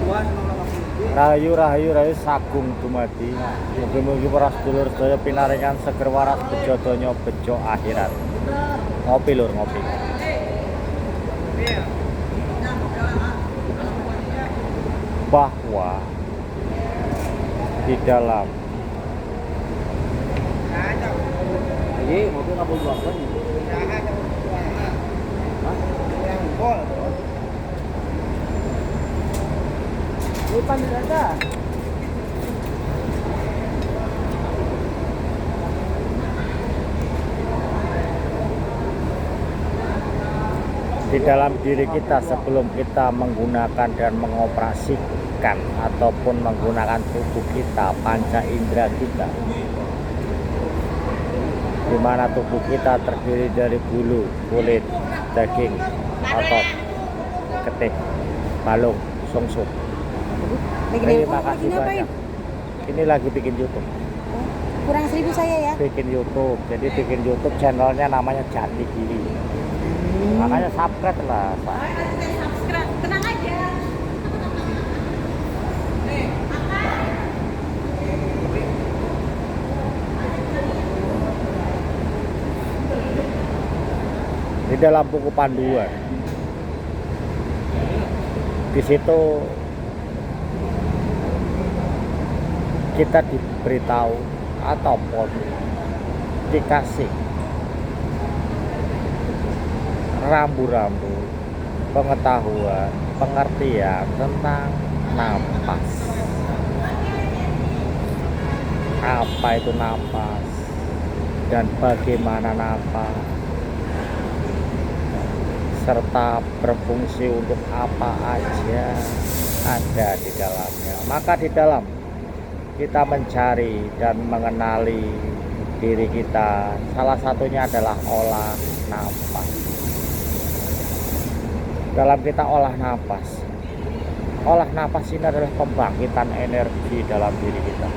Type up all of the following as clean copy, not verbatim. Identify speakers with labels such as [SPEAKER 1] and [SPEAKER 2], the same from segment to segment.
[SPEAKER 1] Rahayu rahayu rahayu sagung dumadi. Mugi-mugi para sedulur sedaya pinaringan seger waras bejo donya bejo akhirat. Ngopi lur, ngopi. Bahwa di dalam
[SPEAKER 2] mobil nggak boleh jual lagi. Lupa tidak ada.
[SPEAKER 1] di dalam diri kita sebelum kita menggunakan dan mengoperasikan ataupun menggunakan tubuh kita, panca indera kita, di mana tubuh kita terdiri dari bulu, kulit, daging, otot, getih, balung, sungsum. Terima kasih banyak. Ini lagi bikin YouTube.
[SPEAKER 3] Kurang 1000 saya ya.
[SPEAKER 1] Bikin YouTube. Jadi bikin YouTube channelnya namanya Jati Diri. Makanya subscribe lah.
[SPEAKER 3] Subscribe, tenang aja.
[SPEAKER 1] Di dalam buku panduan, di situ kita diberitahu ataupun dikasih rambu-rambu pengetahuan, pengertian tentang napas. Apa itu napas dan bagaimana napas, serta berfungsi untuk apa aja ada di dalamnya. Maka di dalam kita mencari dan mengenali diri kita, salah satunya adalah olah napas. Dalam kita olah napas ini adalah pembangkitan energi dalam diri kita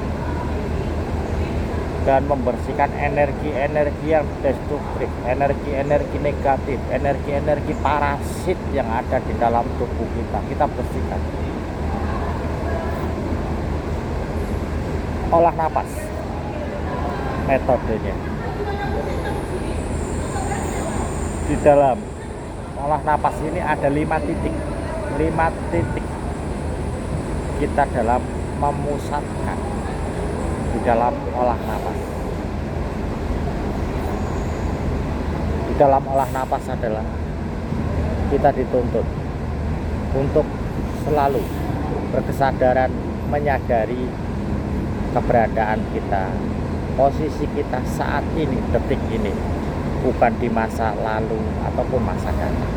[SPEAKER 1] dan membersihkan energi-energi yang destruktif, energi-energi negatif, energi-energi parasit yang ada di dalam tubuh kita bersihkan. Olah napas metodenya. Di dalam olah napas ini ada 5 titik. 5 titik kita dalam memusatkan di dalam olah napas. Di dalam olah napas adalah kita dituntut untuk selalu berkesadaran menyadari keberadaan kita, posisi kita saat ini, detik ini, bukan di masa lalu ataupun masa datang.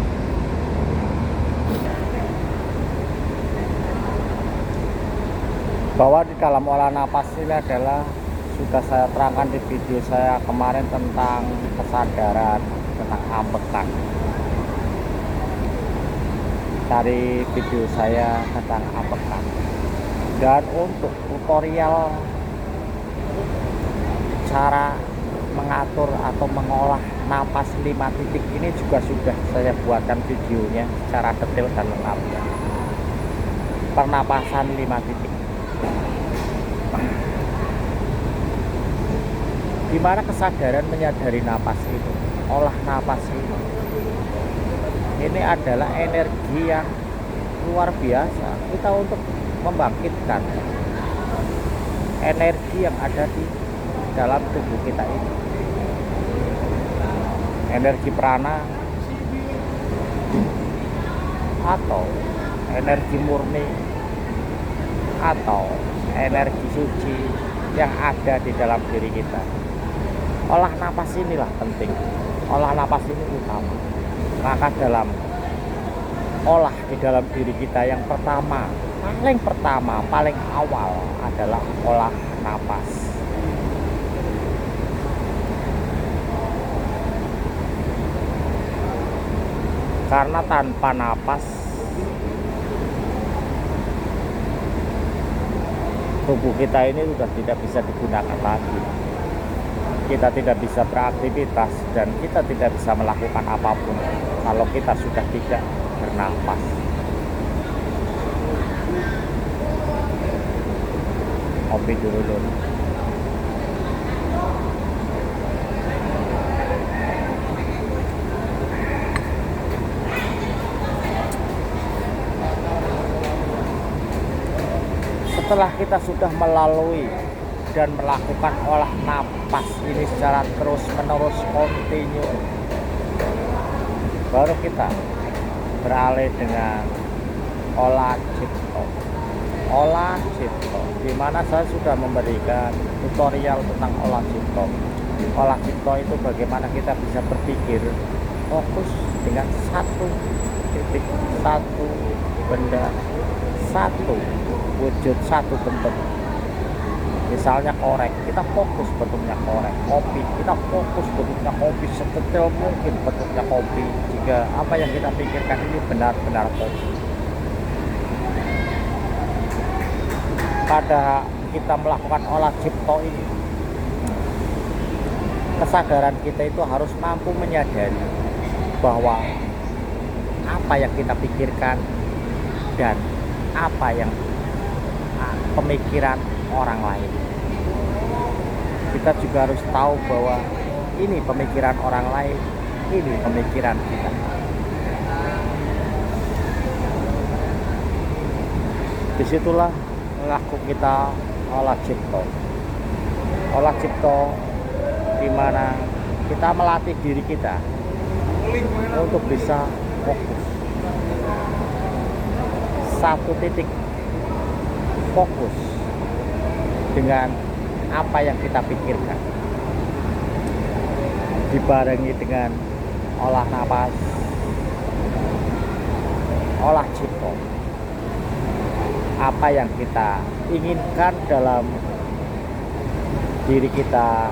[SPEAKER 1] Bahwa di dalam olah napas ini adalah sudah saya terangkan di video saya kemarin tentang kesadaran, tentang ambekan. Cari video saya tentang ambekan. Dan untuk tutorial cara mengatur atau mengolah napas 5 titik ini juga sudah saya buatkan videonya secara detail dan lengkap. Pernapasan 5 titik. Dimana kesadaran menyadari napas itu, olah napas ini. Ini adalah energi yang luar biasa. Kita untuk membangkitkan energi yang ada di dalam tubuh kita ini, energi prana atau energi murni atau energi suci yang ada di dalam diri kita. Olah napas inilah penting, olah napas ini utama. Maka dalam olah di dalam diri kita yang pertama, paling awal adalah olah napas. Karena tanpa napas tubuh kita ini sudah tidak bisa digunakan lagi. Kita tidak bisa beraktivitas dan kita tidak bisa melakukan apapun kalau kita sudah tidak bernapas. Kopi dulu dulu. Setelah kita sudah melalui dan melakukan olah napas ini secara terus menerus kontinu, baru kita beralih dengan olah cipto. Olah cipto, di mana saya sudah memberikan tutorial tentang olah cipto. Olah cipto itu bagaimana kita bisa berpikir fokus dengan satu titik, satu benda, satu wujud, satu bentuk. Misalnya korek, kita fokus bentuknya korek. Kopi, kita fokus bentuknya kopi, sedetail mungkin bentuknya kopi, jika apa yang kita pikirkan ini benar-benar kopi. Pada kita melakukan olah cipto ini, kesadaran kita itu harus mampu menyadari bahwa apa yang kita pikirkan dan apa yang pemikiran orang lain. Kita juga harus tahu bahwa ini pemikiran orang lain, ini pemikiran kita. Disitulah laku kita olah cipto. Olah cipto di mana kita melatih diri kita untuk bisa fokus satu titik, fokus dengan apa yang kita pikirkan, dibarengi dengan olah napas, olah cipto. Apa yang kita inginkan dalam diri kita,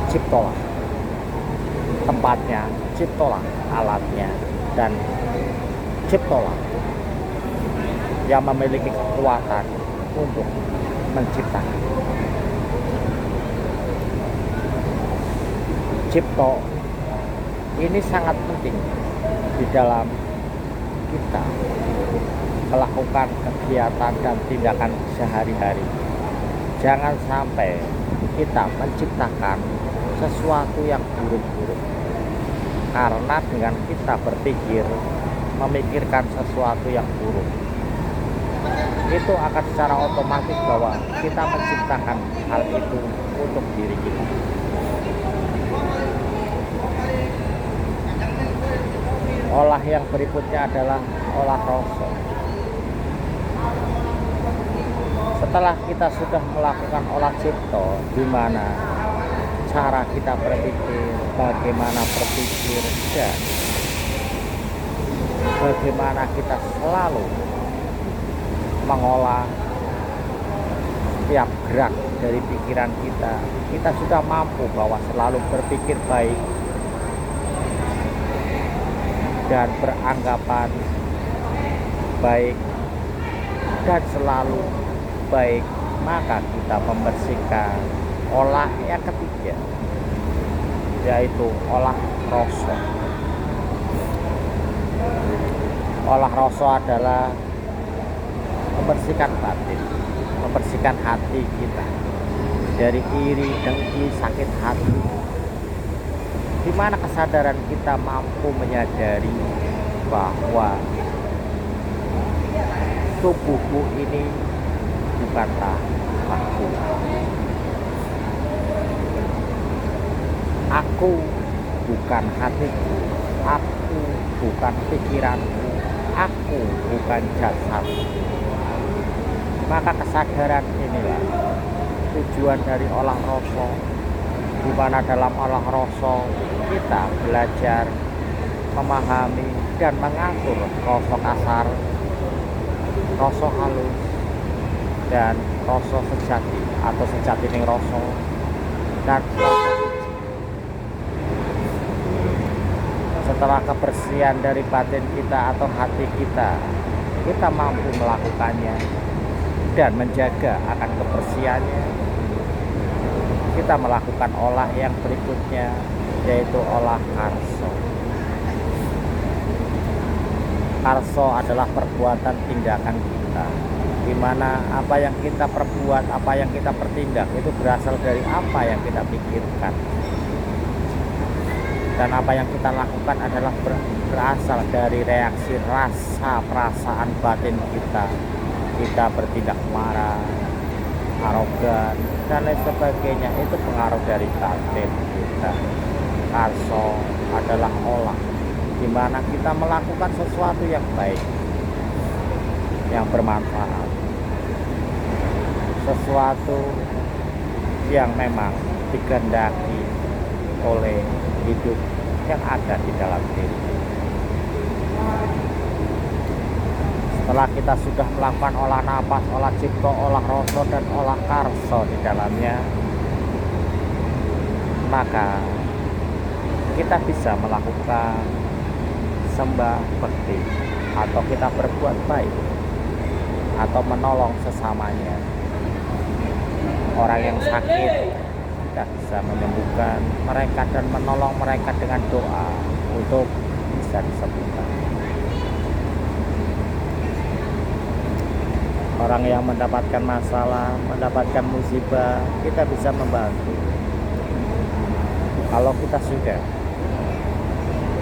[SPEAKER 1] ciptolah tempatnya, ciptolah alatnya, dan ciptolah yang memiliki kekuatan untuk menciptakan. Cipto ini sangat penting di dalam kita melakukan kegiatan dan tindakan sehari-hari. Jangan sampai kita menciptakan sesuatu yang buruk-buruk, karena dengan kita berpikir memikirkan sesuatu yang buruk, itu akan secara otomatis bahwa kita menciptakan hal itu untuk diri kita. Olah yang berikutnya adalah olah rasa. Setelah kita sudah melakukan olah cipto, di mana cara kita berpikir, bagaimana berpikir, dan bagaimana kita selalu mengolah setiap gerak dari pikiran kita, kita sudah mampu bahwa selalu berpikir baik dan beranggapan baik dan selalu baik, maka kita membersihkan olah yang ketiga, yaitu olah rasa. Olah rasa adalah membersihkan batin, membersihkan hati kita dari iri, dengki, sakit hati, di mana kesadaran kita mampu menyadari bahwa tubuhku ini bukanlah aku. Aku bukan hatiku, aku bukan pikiranku, aku bukan jasad. Maka kesadaran inilah tujuan dari olah rasa, di mana dalam olah rasa kita belajar memahami dan mengatur rasa kasar, rasa halus, dan rasa sejati atau sejatining rasa, dan rasa suci. Setelah kebersihan dari batin kita atau hati kita, kita mampu melakukannya dan menjaga akan kebersihannya. Kita melakukan olah yang berikutnya, yaitu olah karso. Karso adalah perbuatan tindakan kita di mana apa yang kita perbuat, apa yang kita pertindak itu berasal dari apa yang kita pikirkan, dan apa yang kita lakukan adalah berasal dari reaksi rasa perasaan batin kita. Kita bertindak marah, arogan, dan lain sebagainya, itu pengaruh dari batin kita. Karso adalah olah, di mana kita melakukan sesuatu yang baik, yang bermanfaat, sesuatu yang memang dikehendaki oleh hidup yang ada di dalam diri. Setelah kita sudah melakukan olah napas, olah cipta, olah rasa, dan olah karso di dalamnya, maka kita bisa melakukan sembah bekti, atau kita berbuat baik, atau menolong sesamanya. Orang yang sakit, kita bisa menyembuhkan mereka dan menolong mereka dengan doa untuk bisa disembuhkan. Orang yang mendapatkan masalah, mendapatkan musibah, kita bisa membantu. Kalau kita sudah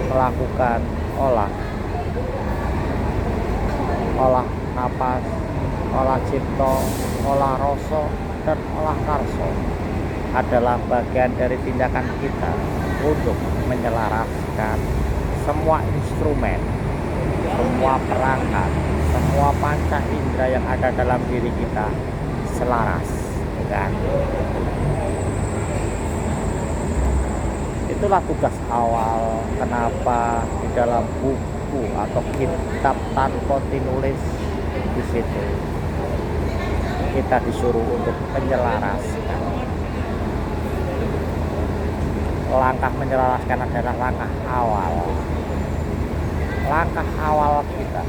[SPEAKER 1] melakukan olah napas, olah cipta, olah rasa, dan olah karso adalah bagian dari tindakan kita untuk menyelaraskan semua instrumen, semua perangkat, semua panca indera yang ada dalam diri kita selaras, kan? Itulah tugas awal kenapa di dalam buku atau kitab tanpa tinulis di situ kita disuruh untuk menyelaraskan. Langkah menyelaraskan adalah langkah awal. Langkah awal kita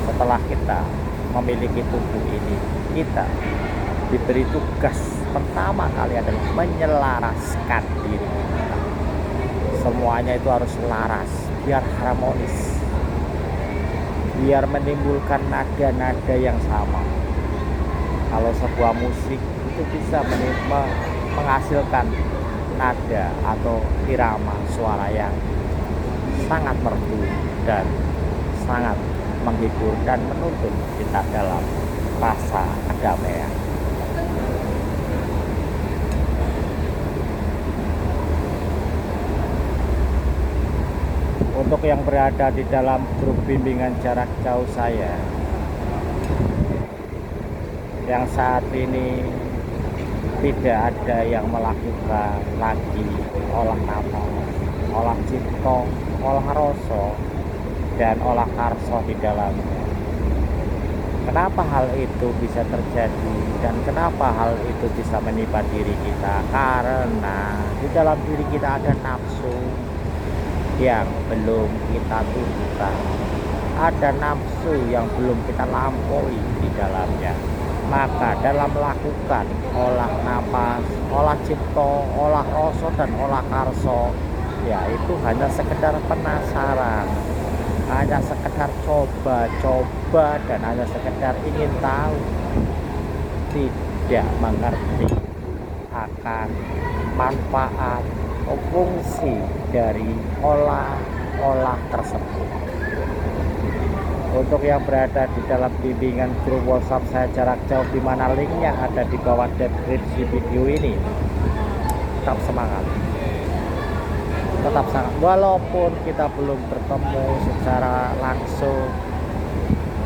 [SPEAKER 1] setelah kita memiliki tubuh ini, kita diberi tugas pertama kali adalah menyelaraskan diri kita. Semuanya itu harus selaras, biar harmonis, biar menimbulkan nada-nada yang sama. Kalau sebuah musik itu bisa menghasilkan nada atau irama suara yang sangat merdu dan sangat menghibur dan menuntun kita dalam rasa kedamaian. Untuk yang berada di dalam grup bimbingan jarak jauh saya, yang saat ini tidak ada yang melakukan lagi olah napas, olah cipta, olah rasa, dan olah karso di dalamnya. Kenapa hal itu bisa terjadi dan kenapa hal itu bisa menimpa diri kita? Karena di dalam diri kita ada nafsu yang belum kita tubuhkan, ada nafsu yang belum kita lampaui di dalamnya. Maka dalam melakukan olah napas, olah cipta, olah rasa, dan olah karso, ya itu hanya sekedar penasaran, hanya sekedar coba-coba, dan hanya sekedar ingin tahu, tidak mengerti akan manfaat atau fungsi dari olah tersebut. Untuk yang berada di dalam bimbingan grup WhatsApp saya jarak jauh, di mana linknya ada di bawah deskripsi video ini, tetap semangat, walaupun kita belum bertemu secara langsung,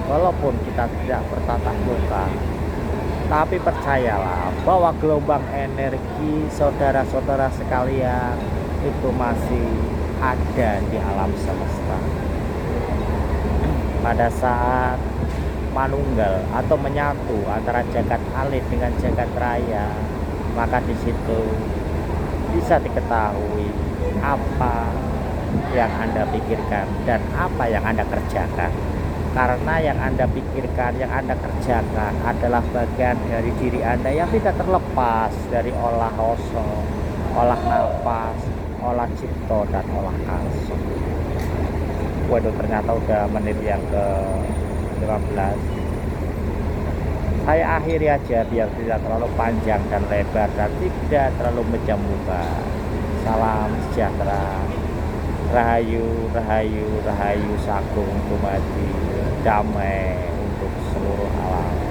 [SPEAKER 1] walaupun kita tidak bertatap muka, tapi percayalah bahwa gelombang energi saudara-saudara sekalian itu masih ada di alam semesta. Pada saat manunggal atau menyatu antara jagat alit dengan jagat raya, maka di situ bisa diketahui apa yang Anda pikirkan dan apa yang Anda kerjakan. Karena yang Anda pikirkan, yang Anda kerjakan adalah bagian dari diri Anda yang tidak terlepas dari olah rasa, olah nafas, olah cipta, dan olah karso. Waduh, ternyata udah menit yang ke 15. Saya akhiri aja biar tidak terlalu panjang dan lebar dan tidak terlalu menjambukan. Salam sejahtera. Rahayu, rahayu, rahayu, sagung, dumadi, damai untuk seluruh alam.